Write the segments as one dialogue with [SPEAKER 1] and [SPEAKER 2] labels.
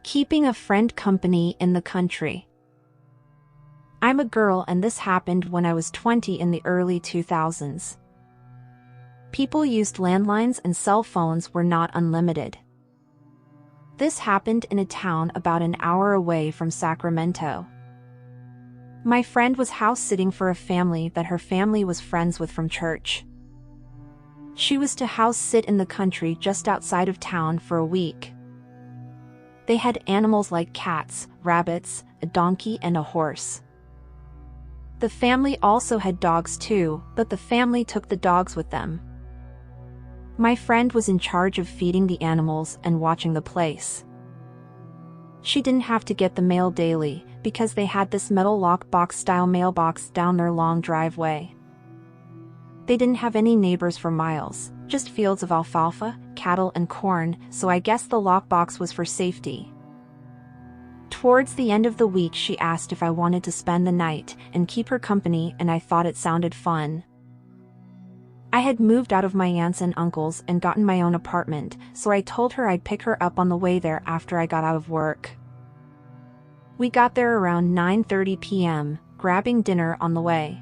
[SPEAKER 1] Keeping a friend company in the country. I'm a girl and this happened when I was 20 in the early 2000s. People used landlines and cell phones were not unlimited. This happened in a town about an hour away from Sacramento. My friend was house sitting for a family that her family was friends with from church. She was to house sit in the country just outside of town for a week. They had animals like cats, rabbits, a donkey and a horse. The family also had dogs too, but the family took the dogs with them. My friend was in charge of feeding the animals and watching the place. She didn't have to get the mail daily, because they had this metal lockbox-style mailbox down their long driveway. They didn't have any neighbors for miles, just fields of alfalfa, cattle and corn, so I guess the lockbox was for safety. Towards the end of the week she asked if I wanted to spend the night and keep her company, and I thought it sounded fun. I had moved out of my aunts and uncles and gotten my own apartment, so I told her I'd pick her up on the way there after I got out of work. We got there around 9:30 p.m., grabbing dinner on the way.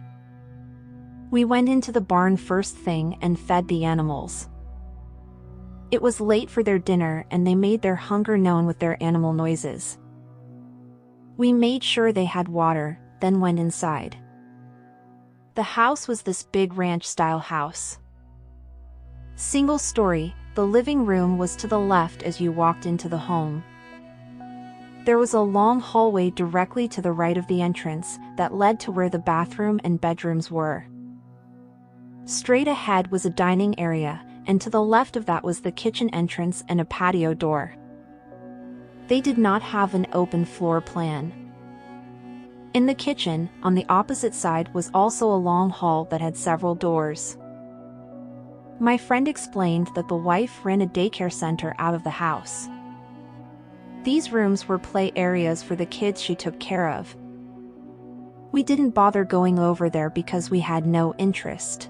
[SPEAKER 1] We went into the barn first thing and fed the animals. It was late for their dinner and they made their hunger known with their animal noises. We made sure they had water, then went inside. The house was this big ranch-style house. Single story, the living room was to the left as you walked into the home. There was a long hallway directly to the right of the entrance that led to where the bathroom and bedrooms were. Straight ahead was a dining area, and to the left of that was the kitchen entrance and a patio door. They did not have an open floor plan. In the kitchen, on the opposite side was also a long hall that had several doors. My friend explained that the wife ran a daycare center out of the house. These rooms were play areas for the kids she took care of. We didn't bother going over there because we had no interest.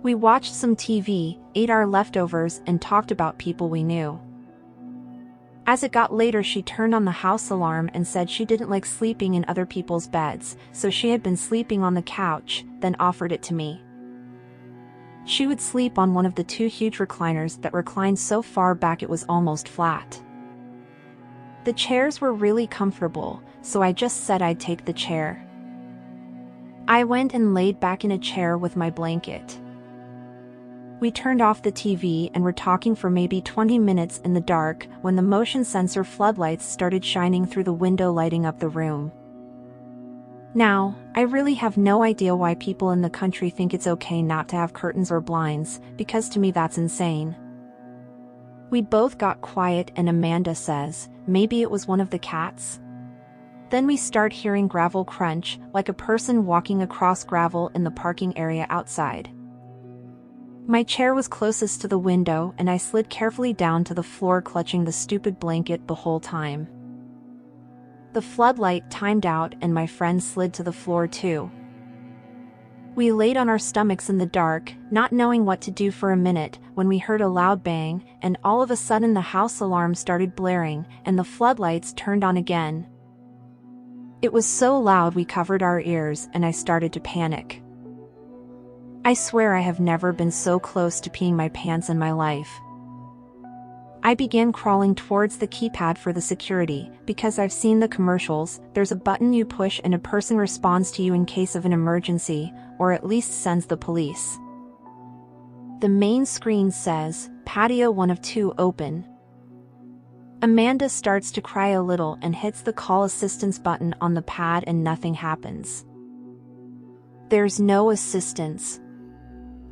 [SPEAKER 1] We watched some TV, ate our leftovers and talked about people we knew. As it got later she turned on the house alarm and said she didn't like sleeping in other people's beds, so she had been sleeping on the couch, then offered it to me. She would sleep on one of the two huge recliners that reclined so far back it was almost flat. The chairs were really comfortable, so I just said I'd take the chair. I went and laid back in a chair with my blanket. We turned off the TV and were talking for maybe 20 minutes in the dark when the motion sensor floodlights started shining through the window, lighting up the room. Now, I really have no idea why people in the country think it's okay not to have curtains or blinds, because to me that's insane. We both got quiet and Amanda says, maybe it was one of the cats? Then we start hearing gravel crunch, like a person walking across gravel in the parking area outside. My chair was closest to the window and I slid carefully down to the floor, clutching the stupid blanket the whole time. The floodlight timed out and my friend slid to the floor too. We laid on our stomachs in the dark, not knowing what to do for a minute, when we heard a loud bang, and all of a sudden the house alarm started blaring and the floodlights turned on again. It was so loud we covered our ears and I started to panic. I swear I have never been so close to peeing my pants in my life. I began crawling towards the keypad for the security, because I've seen the commercials, there's a button you push and a person responds to you in case of an emergency, or at least sends the police. The main screen says, patio 1 of 2 open. Amanda starts to cry a little and hits the call assistance button on the pad and nothing happens. There's no assistance.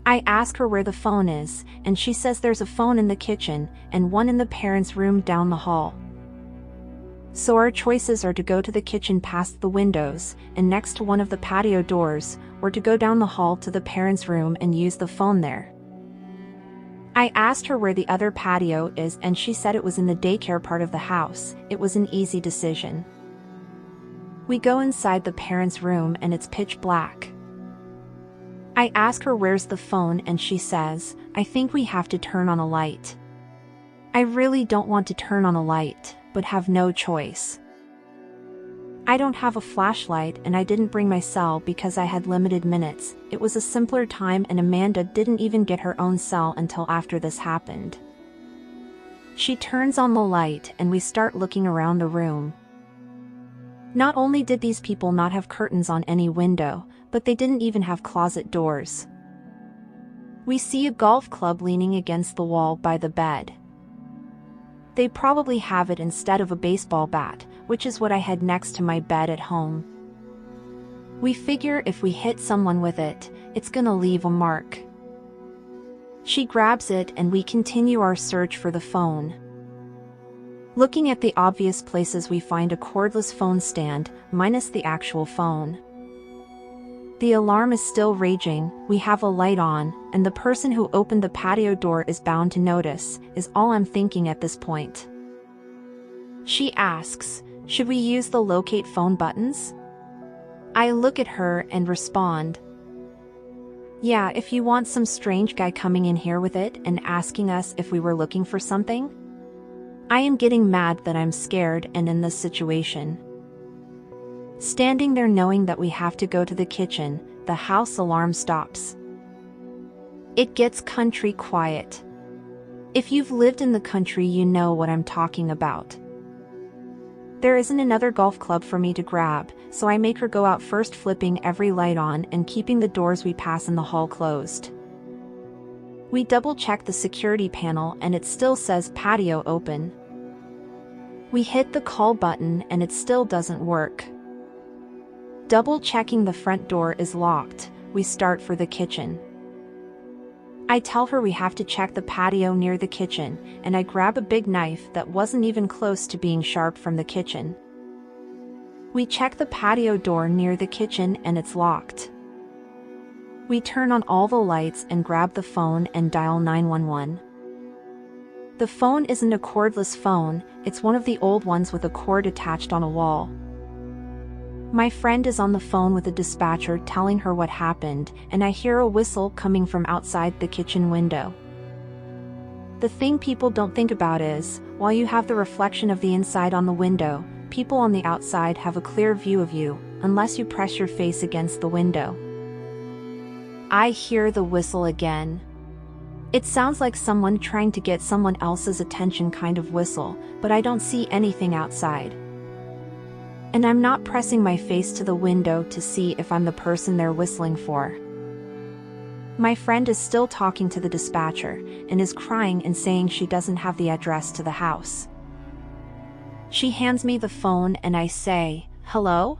[SPEAKER 1] I ask her where the phone is, and she says there's a phone in the kitchen, and one in the parents' room down the hall. So our choices are to go to the kitchen past the windows, and next to one of the patio doors, or to go down the hall to the parents' room and use the phone there. I asked her where the other patio is and she said it was in the daycare part of the house. It was an easy decision. We go inside the parents' room and it's pitch black. I ask her where's the phone and she says, I think we have to turn on a light. I really don't want to turn on a light, but have no choice. I don't have a flashlight and I didn't bring my cell because I had limited minutes. It was a simpler time and Amanda didn't even get her own cell until after this happened. She turns on the light and we start looking around the room. Not only did these people not have curtains on any window, but they didn't even have closet doors. We see a golf club leaning against the wall by the bed. They probably have it instead of a baseball bat, which is what I had next to my bed at home. We figure if we hit someone with it, it's gonna leave a mark. She grabs it and we continue our search for the phone. Looking at the obvious places, we find a cordless phone stand, minus the actual phone. The alarm is still raging, we have a light on, and the person who opened the patio door is bound to notice, is all I'm thinking at this point. She asks, should we use the locate phone buttons? I look at her and respond, yeah, if you want some strange guy coming in here with it and asking us if we were looking for something. I am getting mad that I'm scared and in this situation. Standing there knowing that we have to go to the kitchen, the house alarm stops. It gets country quiet. If you've lived in the country, you know what I'm talking about. There isn't another golf club for me to grab, so I make her go out first, flipping every light on and keeping the doors we pass in the hall closed. We double-check the security panel and it still says patio open. We hit the call button and it still doesn't work. Double-checking the front door is locked, we start for the kitchen. I tell her we have to check the patio near the kitchen, and I grab a big knife that wasn't even close to being sharp from the kitchen. We check the patio door near the kitchen and it's locked. We turn on all the lights and grab the phone and dial 911. The phone isn't a cordless phone, it's one of the old ones with a cord attached on a wall. My friend is on the phone with a dispatcher telling her what happened, and I hear a whistle coming from outside the kitchen window. The thing people don't think about is, while you have the reflection of the inside on the window, people on the outside have a clear view of you, unless you press your face against the window. I hear the whistle again. It sounds like someone trying to get someone else's attention kind of whistle, but I don't see anything outside. And I'm not pressing my face to the window to see if I'm the person they're whistling for. My friend is still talking to the dispatcher, and is crying and saying she doesn't have the address to the house. She hands me the phone and I say, hello?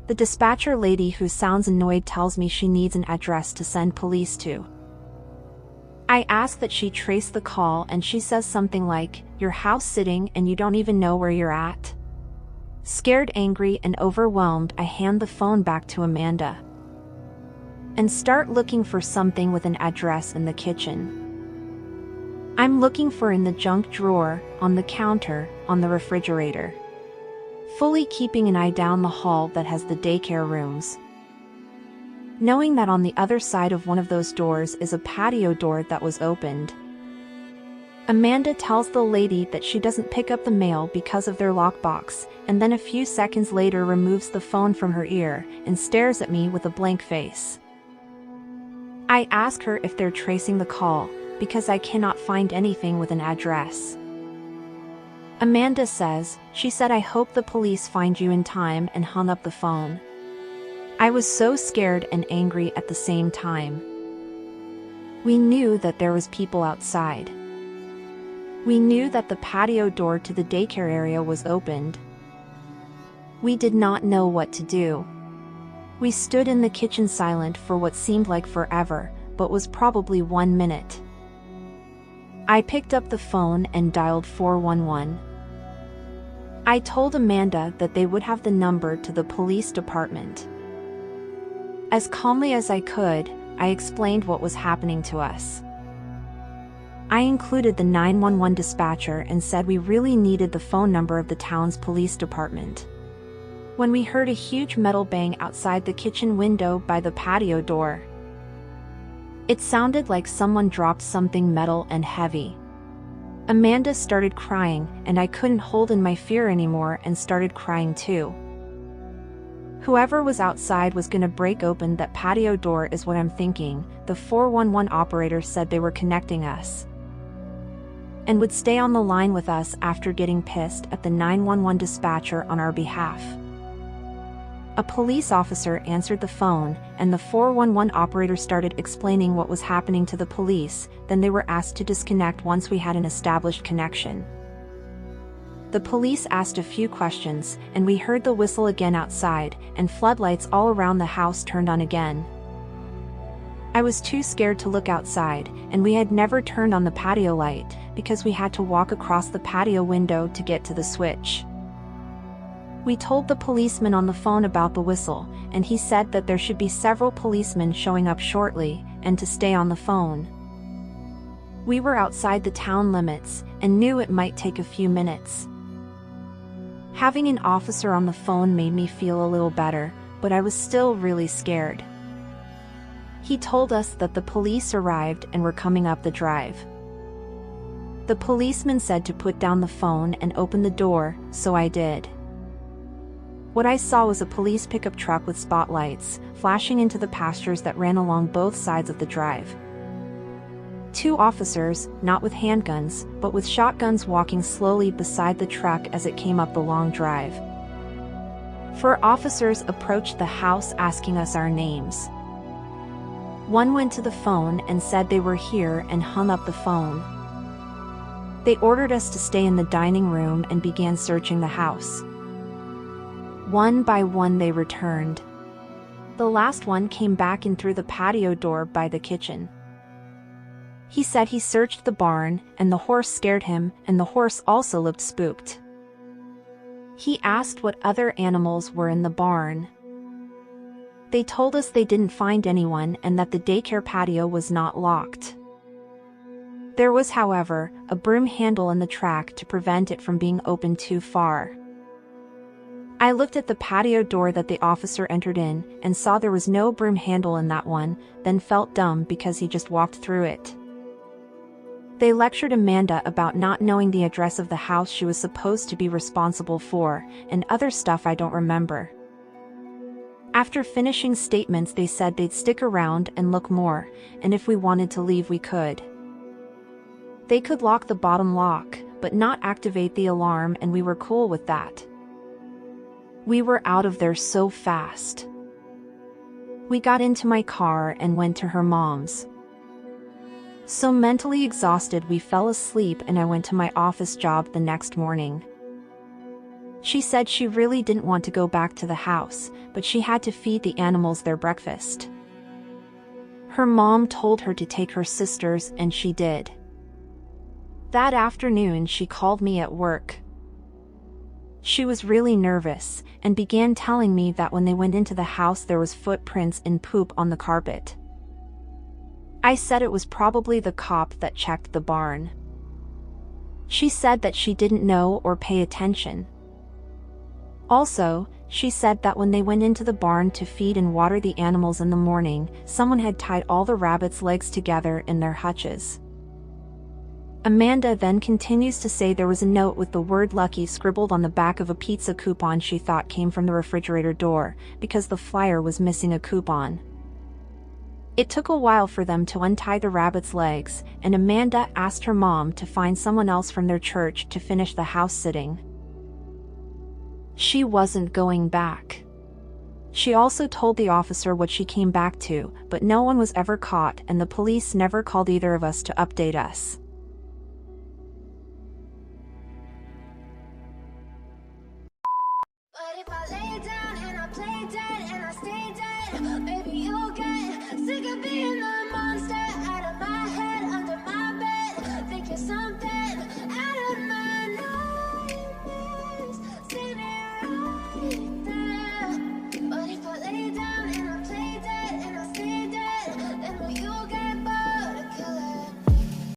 [SPEAKER 1] The dispatcher lady, who sounds annoyed, tells me she needs an address to send police to. I ask that she trace the call and she says something like, you're house sitting and you don't even know where you're at? Scared, angry, and overwhelmed, I hand the phone back to Amanda and start looking for something with an address in the kitchen. I'm looking for in the junk drawer, on the counter, on the refrigerator. Fully keeping an eye down the hall that has the daycare rooms. Knowing that on the other side of one of those doors is a patio door that was opened. Amanda tells the lady that she doesn't pick up the mail because of their lockbox, and then a few seconds later removes the phone from her ear and stares at me with a blank face. I ask her if they're tracing the call, because I cannot find anything with an address. Amanda says, she said I hope the police find you in time, and hung up the phone. I was so scared and angry at the same time. We knew that there was people outside. We knew that the patio door to the daycare area was opened. We did not know what to do. We stood in the kitchen silent for what seemed like forever, but was probably 1 minute. I picked up the phone and dialed 411. I told Amanda that they would have the number to the police department. As calmly as I could, I explained what was happening to us. I included the 911 dispatcher and said we really needed the phone number of the town's police department. When we heard a huge metal bang outside the kitchen window by the patio door. It sounded like someone dropped something metal and heavy. Amanda started crying, and I couldn't hold in my fear anymore and started crying too. Whoever was outside was gonna break open that patio door is what I'm thinking. The 411 operator said they were connecting us and would stay on the line with us after getting pissed at the 911 dispatcher on our behalf. A police officer answered the phone, and the 411 operator started explaining what was happening to the police. Then they were asked to disconnect once we had an established connection. The police asked a few questions, and we heard the whistle again outside, and floodlights all around the house turned on again. I was too scared to look outside, and we had never turned on the patio light, because we had to walk across the patio window to get to the switch. We told the policeman on the phone about the whistle, and he said that there should be several policemen showing up shortly, and to stay on the phone. We were outside the town limits, and knew it might take a few minutes. Having an officer on the phone made me feel a little better, but I was still really scared. He told us that the police arrived and were coming up the drive. The policeman said to put down the phone and open the door, so I did. What I saw was a police pickup truck with spotlights, flashing into the pastures that ran along both sides of the drive. 2 officers, not with handguns, but with shotguns, walking slowly beside the truck as it came up the long drive. 4 officers approached the house asking us our names. One went to the phone and said they were here and hung up the phone. They ordered us to stay in the dining room and began searching the house. One by one they returned. The last one came back in through the patio door by the kitchen. He said he searched the barn, and the horse scared him, and the horse also looked spooked. He asked what other animals were in the barn. They told us they didn't find anyone and that the daycare patio was not locked. There was, however, a broom handle in the track to prevent it from being opened too far. I looked at the patio door that the officer entered in, and saw there was no broom handle in that one, then felt dumb because he just walked through it. They lectured Amanda about not knowing the address of the house she was supposed to be responsible for, and other stuff I don't remember. After finishing statements, they said they'd stick around and look more, and if we wanted to leave we could. They could lock the bottom lock, but not activate the alarm, and we were cool with that. We were out of there so fast. We got into my car and went to her mom's. So mentally exhausted we fell asleep, and I went to my office job the next morning. She said she really didn't want to go back to the house, but she had to feed the animals their breakfast. Her mom told her to take her sisters, and she did. That afternoon she called me at work. She was really nervous, and began telling me that when they went into the house there was footprints and poop on the carpet. I said it was probably the cop that checked the barn. She said that she didn't know or pay attention. Also, she said that when they went into the barn to feed and water the animals in the morning, someone had tied all the rabbits' legs together in their hutches. Amanda then continues to say there was a note with the word lucky scribbled on the back of a pizza coupon she thought came from the refrigerator door, because the flyer was missing a coupon. It took a while for them to untie the rabbit's legs, and Amanda asked her mom to find someone else from their church to finish the house sitting. She wasn't going back. She also told the officer what she came back to, but no one was ever caught, and the police never called either of us to update us.
[SPEAKER 2] But if I lay down and I play dead and I stay dead, maybe you'll get sick of being